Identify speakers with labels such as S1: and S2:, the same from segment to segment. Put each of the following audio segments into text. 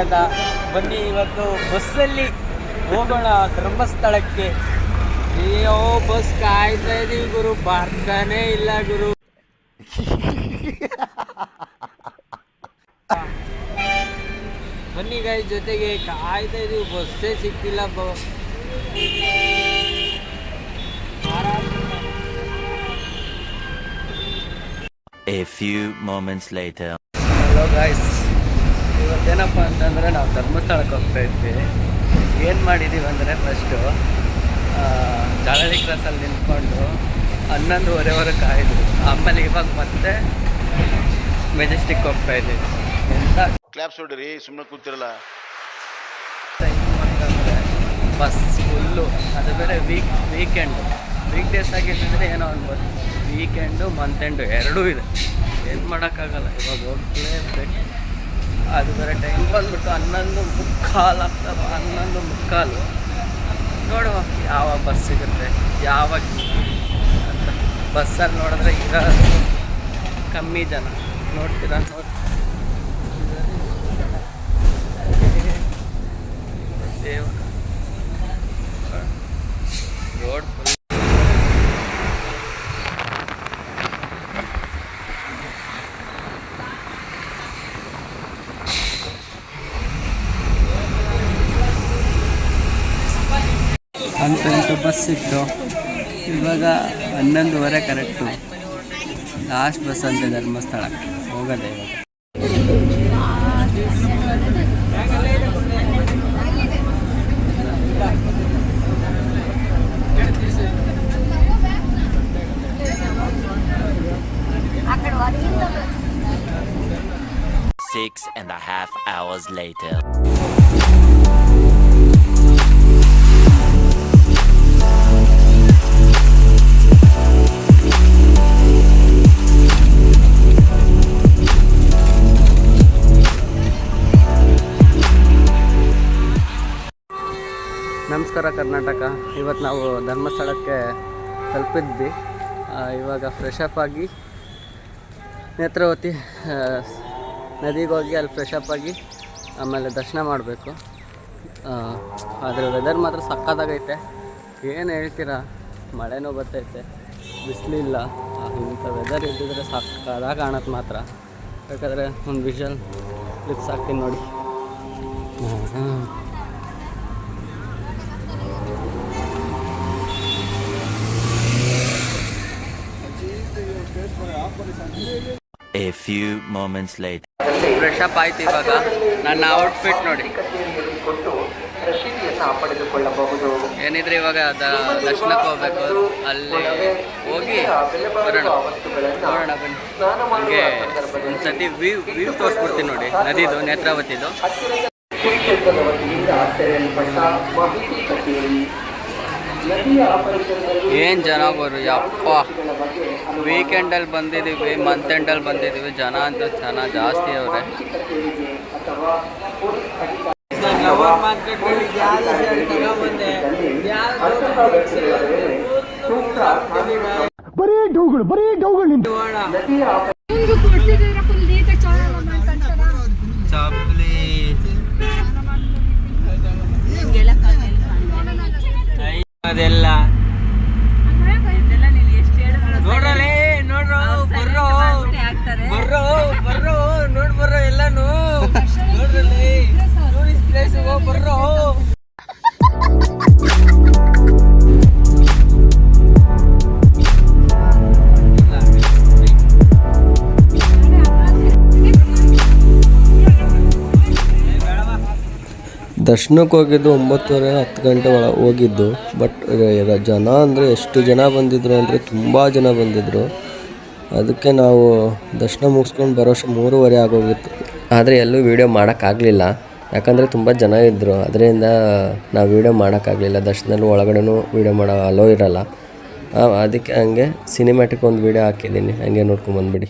S1: ಸ್ವಾಗತ. ಬನ್ನಿ ಇವತ್ತು ಬಸ್ಸಲ್ಲಿ ಹೋಗೋಣ ಧರ್ಮಸ್ಥಳಕ್ಕೆ. ಅಯ್ಯೋ ಬಸ್ ಕಾಯ್ತಾ ಇದೀವಿ ಗುರು, ಬರ್ತಾನೆ ಇಲ್ಲ ಗುರು. ಬನ್ನಿ ಗಾಯ ಜೊತೆಗೆ ಕಾಯ್ತಾ ಇದೀವಿ, ಬಸ್ಸೇ ಸಿಕ್ತಿಲ್ಲ.
S2: A few moments later.
S1: Hello guys, ಇವತ್ತೇನಪ್ಪ ಅಂತಂದರೆ ನಾವು ಧರ್ಮಸ್ಥಳಕ್ಕೆ ಹೋಗ್ತಾ ಇದ್ವಿ. ಏನು ಮಾಡಿದ್ದೀವಿ ಅಂದರೆ ಫಸ್ಟು ಜಾಲಹಳ್ಳಿ ಕ್ರಾಸಲ್ಲಿ ನಿಂತ್ಕೊಂಡು 11:15 ಕಾಯ್ದು, ಆಮೇಲೆ ಇವಾಗ ಮತ್ತೆ ಮೆಜೆಸ್ಟಿಕ್ ಹೋಗ್ತಾ ಇದ್ದೀವಿ. ಎಂತ
S3: ಕ್ಲಾಪ್ಸ್ ಹೊಡ್ರಿ, ಸುಮ್ಮನೆ ಕೂತಿರಲ್ಲ.
S1: ಬಸ್ ಫುಲ್ಲು, ಅದು ಬೇರೆ ವೀಕ್ ಡೇಸ್ ಆಗಿದ್ದರೆ ಏನೋ ಅನ್ಬೋದು. ವೀಕೆಂಡು ಮಂತ್ ಎಂಡು ಎರಡೂ ಇದೆ, ಏನು ಮಾಡೋಕ್ಕಾಗಲ್ಲ. ಇವಾಗ ಹೋಗ್ಲೇಬೇಕು. ಅದು ಬೇರೆ ಟೈಮ್ ಬಂದ್ಬಿಟ್ಟು 11:15 ಆಗ್ತದೆ. 11:15 ನೋಡುವ ಯಾವ ಬಸ್ ಸಿಗುತ್ತೆ ಯಾವಾಗ ಅಂತ. ಬಸ್ಸಲ್ಲಿ ನೋಡಿದ್ರೆ ಈಗ ಕಮ್ಮಿ ಜನ ನೋಡ್ತೀರಾ. ರೋಡ್ ಫುಲ್ ಅಂತ ಬಸ್ ಸಿಕ್ತು. ಇವಾಗ 11:15 ಕರೆಕ್ಟು ಲಾಸ್ಟ್ ಬಸ್ ಅಂತೆ ಧರ್ಮಸ್ಥಳಕ್ಕೆ ಹೋಗೋದೆ ಇವಾಗ.
S2: Six and a half hours later.
S1: ನಮಸ್ಕಾರ ಕರ್ನಾಟಕ. ಇವತ್ತು ನಾವು ಧರ್ಮಸ್ಥಳಕ್ಕೆ ತಲುಪಿದ್ವಿ. ಇವಾಗ ಫ್ರೆಶಪ್ ಆಗಿ ನೇತ್ರಾವತಿ ನದಿಗೆ ಹೋಗಿ ಅಲ್ಲಿ ಫ್ರೆಶಪ್ ಆಗಿ ಆಮೇಲೆ ದರ್ಶನ ಮಾಡಬೇಕು. ಆದರೆ ವೆದರ್ ಮಾತ್ರ ಸಕ್ಕತ್ತಾಗೈತೆ. ಏನು ಹೇಳ್ತೀರಾ, ಮಳೆನೂ ಬರ್ತೈತೆ, ಬಿಸಿಲಿಲ್ಲ. ಇಂಥ ವೆದರ್ ಇದ್ದಿದ್ರೆ ಸಕ್ಕತ್ತಾಗಿ ಕಾಣತ್ತೆ ಮಾತ್ರ. ಬೇಕಾದರೆ ಒಂದು ವಿಷಲ್ ಕ್ಲಿಪ್ಸ್ ಹಾಕ್ತೀನಿ ನೋಡಿ.
S2: A few moments later.
S1: Fresh up ಆಯ್ತು. ಇವಾಗ ನನ್ನ ಔಟ್ಫಿಟ್ ನೋಡಿ. ಏನಿದ್ರೆ ಇವಾಗ ದರ್ಶನಕ್ಕೆ ಹೋಗ್ಬೇಕು. ಅಲ್ಲಿ ಹೋಗಿ ಬರೋಣ. ನೋಡೋಣ ಬನ್ನಿ. ನನಗೆ ಒಂದ್ಸತಿ ವ್ಯೂ ತೋರಿಸ್ಬಿಡ್ತೀನಿ ನೋಡಿ, ನದಿದು, ನೇತ್ರಾವತಿದು. ಏನು ಜನ ಬರು ಯಪ್ಪ. ವೀಕೆಂಡಲ್ಲಿ ಬಂದಿದ್ದೀವಿ, ಮಂತ್ ಎಂಡಲ್ಲಿ ಬಂದಿದ್ದೀವಿ. ಜನ ಅಂತ ಜನ ಜಾಸ್ತಿ ಅವ್ರೆ.
S4: ಬರೀ ಡೌಗಳು
S1: ಚಪ್ಲಿ ಅದೆಲ್ಲ ನೋಡ್ರಲೇ, ನೋಡ್ರೋ ಬರ್ರೋ ನೋಡ್ ಬರ್ರೋ ಎಲ್ಲಾನು ನೋಡ್ರಲೇ. Tourist place ಬರ್ರೋ.
S5: ದರ್ಶನಕ್ಕೆ ಹೋಗಿದ್ದು 9:30-10 ಗಂಟೆ ಒಳಗೆ ಹೋಗಿದ್ದು. ಬಟ್ ಜನ ಅಂದರೆ ಎಷ್ಟು ಜನ ಬಂದಿದ್ರು ಅಂದರೆ ತುಂಬ ಜನ ಬಂದಿದ್ದರು. ಅದಕ್ಕೆ ನಾವು ದರ್ಶನ ಮುಗಿಸ್ಕೊಂಡು ಬರೋಷ್ಟು 3:30 ಆಗೋಗಿತ್ತು. ಆದರೆ ಎಲ್ಲೂ ವೀಡಿಯೋ ಮಾಡೋಕ್ಕಾಗಲಿಲ್ಲ, ಯಾಕಂದರೆ ತುಂಬ ಜನ ಇದ್ದರು. ಅದರಿಂದ ನಾವು ವೀಡಿಯೋ ಮಾಡೋಕ್ಕಾಗಲಿಲ್ಲ. ದರ್ಶನದಲ್ಲಿ ಒಳಗಡೆನೂ ವೀಡಿಯೋ ಮಾಡೋ ಅಲೋ ಇರೋಲ್ಲ. ಅದಕ್ಕೆ ಹಂಗೆ ಸಿನಿಮ್ಯಾಟಿಕ್ ಒಂದು ವೀಡಿಯೋ ಹಾಕಿದ್ದೀನಿ, ಹಂಗೆ ನೋಡ್ಕೊಂಬಂದ್ಬಿಡಿ.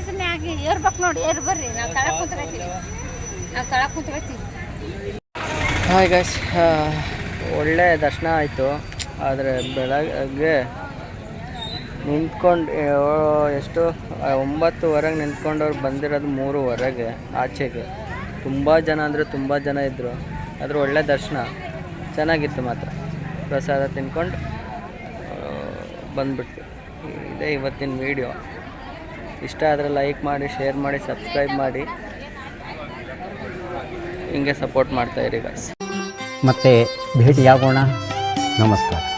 S4: ಸುಮ್ಮನೆ ಆಗಿ ಏರ್ಬೇಕು ನೋಡಿ, ಏರ್ ಬರ್ರಿ, ನಾವು ತಳಕ್ ಕುಂತ್ಕೊತೀವಿ,
S1: ಹಾಯ್ ಗೈಸ್, ಒಳ್ಳೆ ದರ್ಶನ ಆಯಿತು. ಆದರೆ ಬೆಳಗ್ಗೆ ನಿಂತ್ಕೊಂಡು ಎಷ್ಟು 9:00 ನಿಂತ್ಕೊಂಡವ್ರು ಬಂದಿರೋದು 3:00 ಆಚೆಗೆ. ತುಂಬ ಜನ ಅಂದರೆ ತುಂಬ ಜನ ಇದ್ದರು. ಆದರೆ ಒಳ್ಳೆ ದರ್ಶನ ಚೆನ್ನಾಗಿತ್ತು ಮಾತ್ರ. ಪ್ರಸಾದ ತಿನ್ಕೊಂಡು ಬಂದ್ಬಿಟ್ವಿ. ಇದೇ ಇವತ್ತಿನ ವೀಡಿಯೋ. ಇಷ್ಟ ಆದರೆ ಲೈಕ್ ಮಾಡಿ, ಶೇರ್ ಮಾಡಿ, ಸಬ್ಸ್ಕ್ರೈಬ್ ಮಾಡಿ, ಹಿಂಗೆ ಸಪೋರ್ಟ್ ಮಾಡ್ತಾಯಿರಿ ಗೈಸ್.
S6: ಮತ್ತೆ ಭೇಟಿಯಾಗೋಣ. ನಮಸ್ಕಾರ.